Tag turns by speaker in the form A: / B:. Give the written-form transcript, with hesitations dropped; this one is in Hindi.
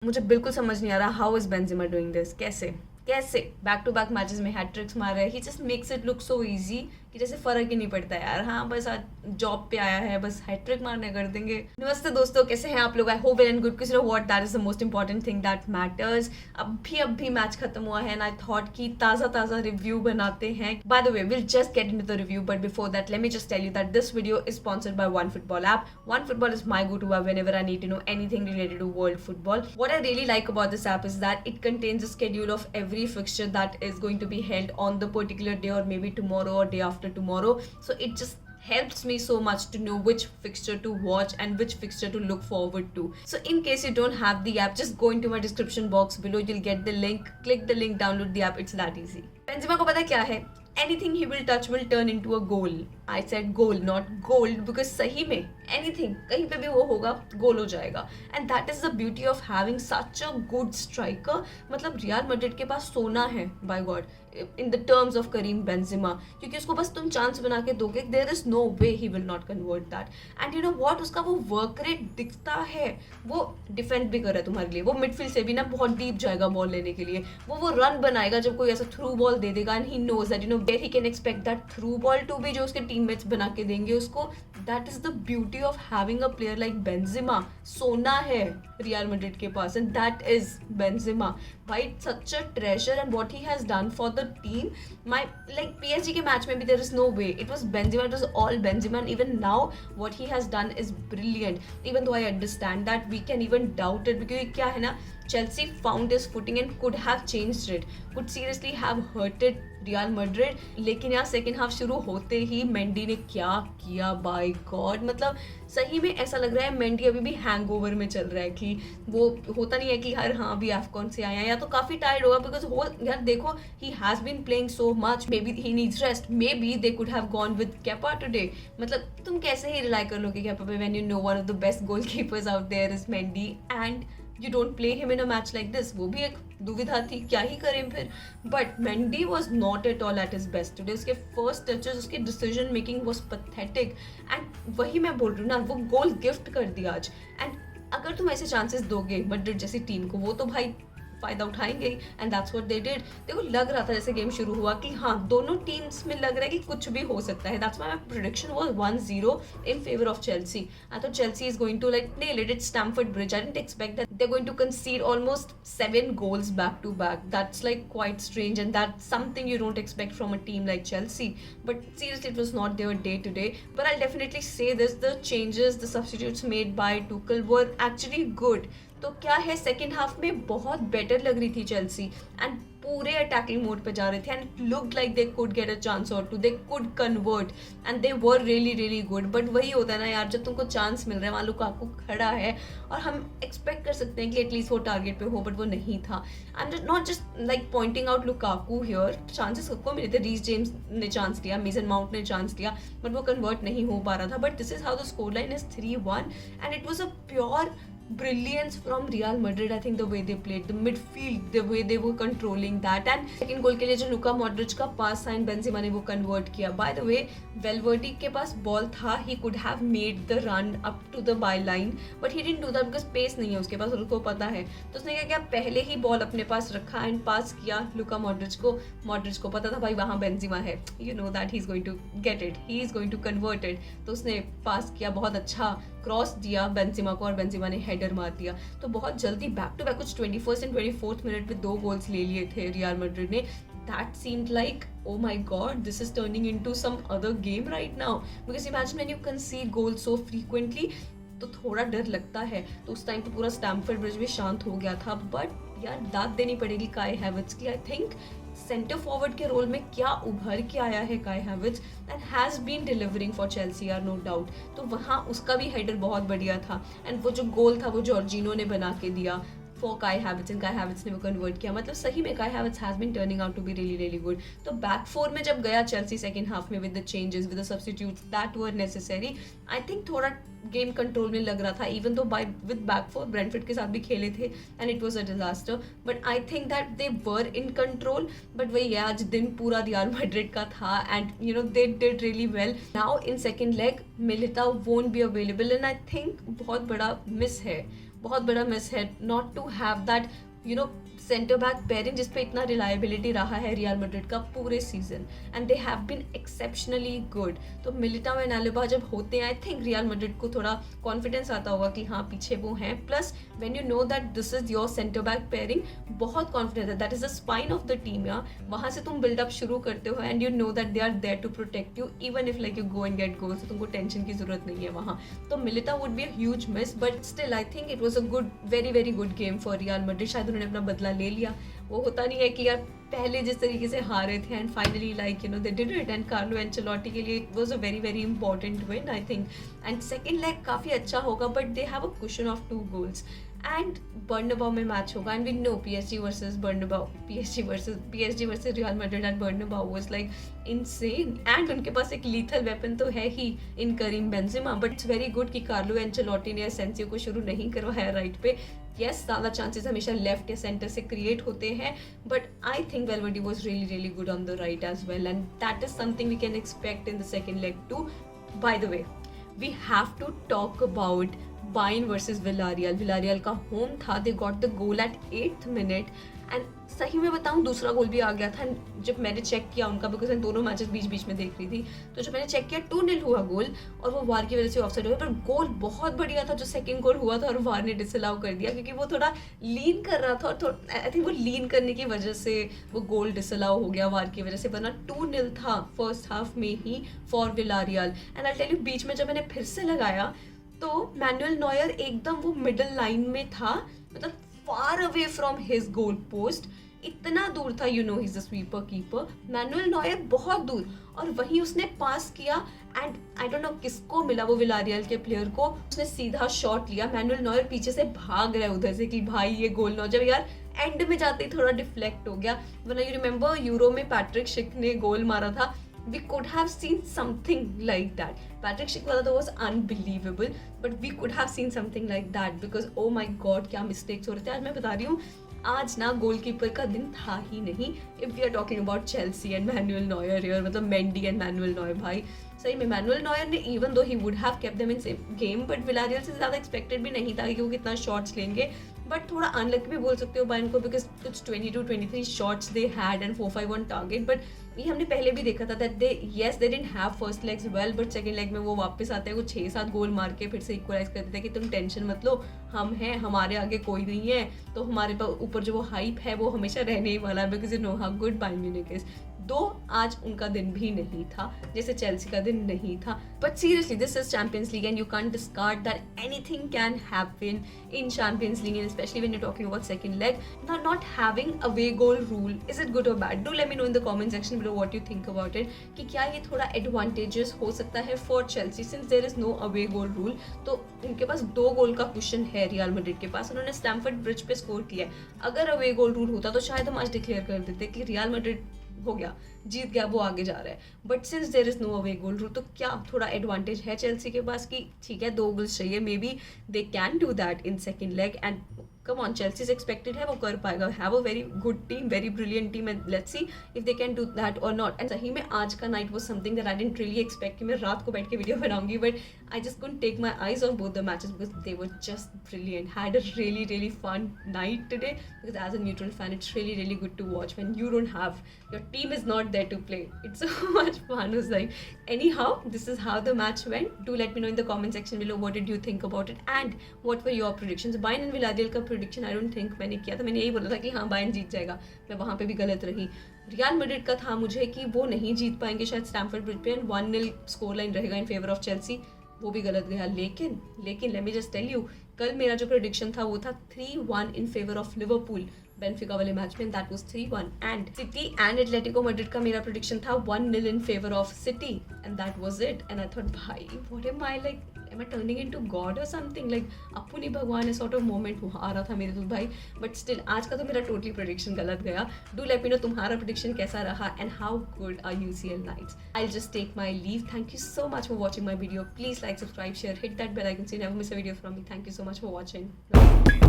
A: मुझे बिल्कुल समझ नहीं आ रहा how is Benzema doing this, कैसे कैसे बैक टू बैक मैचेस में हैट्रिक्स मार रहा है। He just makes it look so easy कि जैसे फर्क ही नहीं पड़ता है यार। हाँ बस आज जॉब पे आया है, बस हैट्रिक मारने कर देंगे। नमस्ते दोस्तों, कैसे हैं आप लोग? I hope well and good, because you know what, that is the most important thing that matters. अभी मैच खत्म हुआ है एंड आई थॉट कि ताज़ा रिव्यू बनाते हैं। By the way, will just get into the review, but before that let me just tell you that this video is sponsored by One Football app. One Football is my go-to app whenever I need to know anything related to world football. What I really like about this app is that it contains a schedule of every fixture that is going to be held on the particular day, or maybe tomorrow or day after tomorrow. So it just helps me so much to know which fixture to watch and which fixture to look forward to. So in case you don't have the app, just go into my description box below. You'll get the link. Click the link, download the app. It's that easy. Benzema को पता क्या है? Anything he will touch will turn into a goal. I said goal, not gold, because सही में anything कहीं पे भी वो होगा गोल हो जाएगा. And that is the beauty of having such a good striker. मतलब रियल मैड्रिड के पास सोना है, by God, in the terms of Karim Benzema, क्योंकि उसको बस तुम चांस बना के दोगे, there is no way he will not convert that. And you know what, उसका वो वर्क रेट दिखता है. वो डिफेंड भी कर रहा है तुम्हारे लिए, वो मिडफील्ड से भी ना बहुत डीप जाएगा बॉल लेने के लिए, वो रन बनाएगा जब कोई ऐसा थ्रू बॉल दे देगा. And he knows that, you know, where he can expect that through ball to be, जो उसके टीममेट्स बना के देंगे उसको. That is the beauty of having a player like Benzema. सोना है रियल मैड्रिड के पास, एंड दैट इज बेंजेमा. भाई such a treasure, and what he has done for the team. My like PSG के मैच में भी there is no way, it was Benzema, it was all Benzema. And even now what he has done is brilliant. Even though I understand that we can even doubt it, क्योंकि क्या है ना, Chelsea found his footing and could have changed it, could seriously have hurted Real Madrid. लेकिन यार सेकेंड हाफ शुरू होते ही मेंडी ने क्या किया, बाय गॉड. मतलब सही में ऐसा लग रहा है मेंडी अभी भी हैंगओवर में चल रहा है, कि वो होता नहीं है कि यार हाँ अभी एफकॉन से आया, या तो काफ़ी टायर्ड होगा, बिकॉज हो यार देखो, he has been playing so much, maybe he needs rest, maybe they could have gone with Kepa today. मतलब तुम कैसे ही रिलाई कर लोगे केपा पे when you know one of the best goalkeepers out there is Mendy, and you don't play him in a match like this. वो भी एक दुविधा थी, क्या ही करें फिर. But Mendy was not at all at his best today. उसके फर्स्ट टचेस, उसकी decision making was pathetic, and वही मैं बोल रही हूँ ना, वो गोल गिफ्ट कर दिया आज. एंड अगर तुम ऐसे चांसेस दोगे मैड्रिड जैसी टीम को, वो तो भाई फायदा उठाएंगे, and that's what they did. देखो लग रहा था जैसे गेम शुरू हुआ कि हाँ दोनों टीम्स में लग रहा है कि कुछ भी हो सकता है. That's why my prediction was 1-0 in favour of Chelsea. I thought Chelsea is going to like nail it. It's Stamford Bridge. I didn't expect that they are going to concede almost 7 goals back to back. That's like quite strange, and that's something you don't expect from a team like Chelsea. But seriously, it was not their day today. But I'll definitely say this, the changes, the substitutes made by Tuchel were actually good. तो क्या है, सेकेंड हाफ में बहुत बेटर लग रही थी चेल्सी, एंड पूरे अटैकिंग मोड पे जा रहे थे, and it looked like they could get a chance or two, they could convert, and they were really good. But वही होता है ना यार, जब तुमको चांस मिल रहा है, मान लो काकू खड़ा है और हम एक्सपेक्ट कर सकते हैं कि एटलीस्ट वो टारगेट पे हो, बट वो नहीं था. I am not just like pointing out Lukaku here. Chances सबको मिले थे. रीस जेम्स ने चांस लिया, मेसन माउंट ने चांस लिया, बट वो कन्वर्ट नहीं हो पा रहा था. But this is how the score line is 3-1, and it was a pure brilliance from Real Madrid. I think the way they played, the midfield, the way they were controlling that. And second goal के लिए जो लुका मॉड्रिच का पास था, बेंजेमा ने वो कन्वर्ट किया. By the way, वेल्वर्टी के पास बॉल था, he could have made the run up to the byline, but he didn't do that because pace नहीं है उसके पास, और उसको पता है. तो उसने क्या किया, पहले ही बॉल अपने पास रखा एंड पास किया लुका मॉड्रिच को. मॉड्रिच को पता था भाई वहाँ बेंजेमा है, you know that he is going to get it, he is going to convert it. तो उसने पास किया, बहुत अच्छा क्रॉस दिया बेंजेमा को, और बेंजेमा ने हेडर मार दिया. तो बहुत जल्दी बैक टू बैक कुछ 21st एंड 24th मिनट पे 2 गोल्स ले लिए थे रियल मैड्रिड ने. That seemed like, oh my god, this is turning into some other game right now. Because imagine when you concede goals so frequently, तो थोड़ा डर लगता है. तो उस टाइम पे पूरा स्टैम्फोर्ड ब्रिज भी शांत हो गया था. बट यार दाद देनी पड़ेगी काई हैवर्ट्ज की. आई थिंक सेंटर फॉरवर्ड के रोल में क्या उभर के आया है Kai Havertz, and has been delivering for Chelsea, are no doubt. तो वहाँ उसका भी हेडर बहुत बढ़िया था, एंड वो जो गोल था वो जॉर्जिनो ने बना के दिया फॉर काई हैवर्ट्ज, एंड काई हैवर्ट्ज ने वो कन्वर्ट किया. मतलब सही में Kai Havertz has been turning out to be really good. तो बैक फोर में जब गया चेल्सी सेकंड हाफ में with the changes, with the substitutes that were necessary, I think थोड़ा गेम कंट्रोल में लग रहा था. Even though by with back four Brentford के साथ भी खेले थे, and it was a disaster. But I think that they were in control. But वही है, आज दिन पूरा रियल मैड्रिड का था, and you know they did really well. Now in second leg Militao won't be available, and I think बहुत बड़ा मिस है बहुत बड़ा मिस है not to have that centre back pairing जिसपे इतना रिलायबिलिटी रहा है रियल मैड्रिड का पूरे season, and they have been exceptionally good. तो मिलिटाओ एंड अलेबा जब होते हैं, आई थिंक रियल मैड्रिड को थोड़ा कॉन्फिडेंस आता होगा कि हाँ पीछे वो हैं. Plus when you know that this is your centre back pairing, बहुत कॉन्फिडेंस है, that is the spine of the team. वहाँ से तुम बिल्डअप शुरू करते हो and you know that they are there to protect you even if like you go and get goals. तुमको टेंशन की जरूरत नहीं है वहाँ. तो Militao would be a huge miss, but still I think it was a good, very very good game for real Madrid. शायद उन्होंने अपना बदला ले लिया. वो होता नहीं है कि यार पहले जिस तरीके से हारे थे and finally like they did it, and Carlo Ancelotti के लिए it was a very very important win I think. And second leg काफ़ी अच्छा होगा, but they have a cushion of 2 goals and Bernabeu में मैच होगा and we know PSG versus Bernabeu, PSG versus Real Madrid and Bernabeu was like insane. And उनके पास एक लीथल वेपन तो है ही इन Karim Benzema, but it's very good कि कार्लो एंचेलोटी ने एसेंसियो को शुरू नहीं करवाया राइट पे. यस, ज़्यादा चांसेस हमेशा लेफ्ट या सेंटर से क्रिएट होते हैं, but I think Valverde was really really good on the right edge well, and that is something we can expect in the second leg too. By the way, we have to talk about Bayern versus Villarreal. Villarreal का होम था, they got the goal at 8th minute, and सही में बताऊं दूसरा गोल भी आ गया था जब मैंने चेक किया उनका, बिकॉज मैं दोनों मैचेस बीच बीच में देख रही थी. तो जब मैंने चेक किया 2-0 हुआ गोल और वो वार की वजह से ऑफसाइड हुआ, पर गोल बहुत बढ़िया था जो सेकंड गोल हुआ था और वार ने डिसअलाउ कर दिया क्योंकि वो थोड़ा लीन कर रहा था और आई थिंक वो लीन करने की वजह से वो गोल डिसअलाउ हो गया वार की वजह से, वरना 2-0 था फर्स्ट हाफ में ही for Villarreal. And I tell you, बीच में जब मैंने फिर से लगाया तो मैनुअल नॉयर एकदम वो मिडल लाइन में था, मतलब far away from his goal post, इतना दूर था. You know he is the sweeper keeper. Manuel Neuer बहुत दूर, और वहीं उसने पास किया एंड आई डोंट नो किसको मिला, वो विलारियल के प्लेयर को, उसने सीधा शॉट लिया. मैनुअल नॉयर पीछे से भाग रहा है उधर से कि भाई ये गोल ना हो जाए. यार एंड में जाते ही थोड़ा डिफ्लेक्ट हो गया, वरना यू रिमेंबर यूरो में पैट्रिक शिक ने गोल मारा था. We could have seen something like that. Patrick Schick वाला तो was unbelievable, but we could have seen something like that because oh my god क्या mistakes हो रहे थे. आज मैं बता रही हूँ, आज ना गोलकीपर का दिन था ही नहीं. If we are talking about Chelsea and Manuel Neuer here, मतलब Mendy and Manuel Neuer, भाई सही में मैनुअल नॉयर ने even though he would have kept them in same game, but Villarreal से ज़्यादा एक्सपेक्टेड भी नहीं था कि वो कितना शॉट्स लेंगे. बट थोड़ा अनलकी भी बोल सकते हो बायर्न को, बिकॉज कुछ 22-23 shots they had and 4-5 on target. But ये हमने पहले भी देखा था that they didn't have first legs well, but second leg में वो वापस आते हैं, वो 6-7 गोल मार के फिर से इक्वलाइज कर देते हैं कि तुम टेंशन मत लो, हम हैं, हमारे आगे कोई नहीं है. तो हमारे ऊपर जो वो हाइप है वो हमेशा रहने ही वाला है, because you know how good Bayern Munich is. दो आज उनका दिन भी नहीं था जैसे चेल्सी का दिन नहीं था. But seriously this is Champions League and you can't discard that anything can happen in Champions League, and especially when you talking about second leg. Now not having away goal rule, is it good or bad? Do let me know in the comment section below what you think about it, कि क्या ये थोड़ा एडवांटेजेस हो सकता है for Chelsea since there is no away goal rule. तो उनके पास 2 गोल का क्वेश्चन है रियल मैड्रिड के पास, उन्होंने स्टैमफोर्ड ब्रिज पे स्कोर किया है. अगर अवे गोल रूल होता तो शायद हम आज डिक्लेयर कर देते कि रियल मैड्रिड हो गया, जीत गया, वो आगे जा रहा है. But since there is no away goal rule, तो क्या थोड़ा एडवांटेज है चेल्सी के पास कि ठीक है 2 गोल्स चाहिए, maybe they can do that in second leg. And come on, Chelsea is expected है वो कर पाएगा, have a very good team, very brilliant team, and let's see if they can do that और नॉट. एंड सही में आज का night was something that I didn't really expect कि मैं रात को बैठ के वीडियो बनाऊंगी, but I just couldn't take my eyes of both the matches because they were just brilliant. Had a really really fun night today because as a neutral fan it's really really good to watch when you don't have your team is not there to play. It's so much fun. Was like anyhow, this is how the match went. Do let me know in the comment section below what did you think about it and what were your predictions. Bayern and Villarreal का prediction I don't think मैंने किया था. मैंने यही बोला था कि हाँ बायर्न जीत जाएगा, मैं वहाँ पे भी गलत रही. रियल मैड्रिड का था मुझे कि वो नहीं जीत पाएंगे शायद स्टैमफोर्ड ब्रिज पे, एंड 1-0 स्कोर लाइन रहेगा इन फेवर ऑफ चेल्सी, वो भी गलत गया. लेकिन let me just tell you, कल मेरा जो प्रेडिक्शन था वो था 3-1 in favour of Liverpool Benfica वाले मैच में, that was 3-1. And City and Atletico Madrid का मेरा प्रेडिक्शन था 1-0 in favour of City, and that was it. And I thought भाई what am I like, am I turning into God or something? like अपू नहीं भगवान sort of moment आ रहा था मेरे तो भाई. बट स्टिल आज का तो मेरा टोटली प्रेडिक्शन गलत गया. डू लेट मी नो तुम्हारा प्रेडिक्शन कैसा रहा and how good are UCL nights. I'll just take my leave. Thank you so much for watching my video. Please like, subscribe, share, hit that bell icon so you never miss a video from me. Thank you so much for watching. Bye.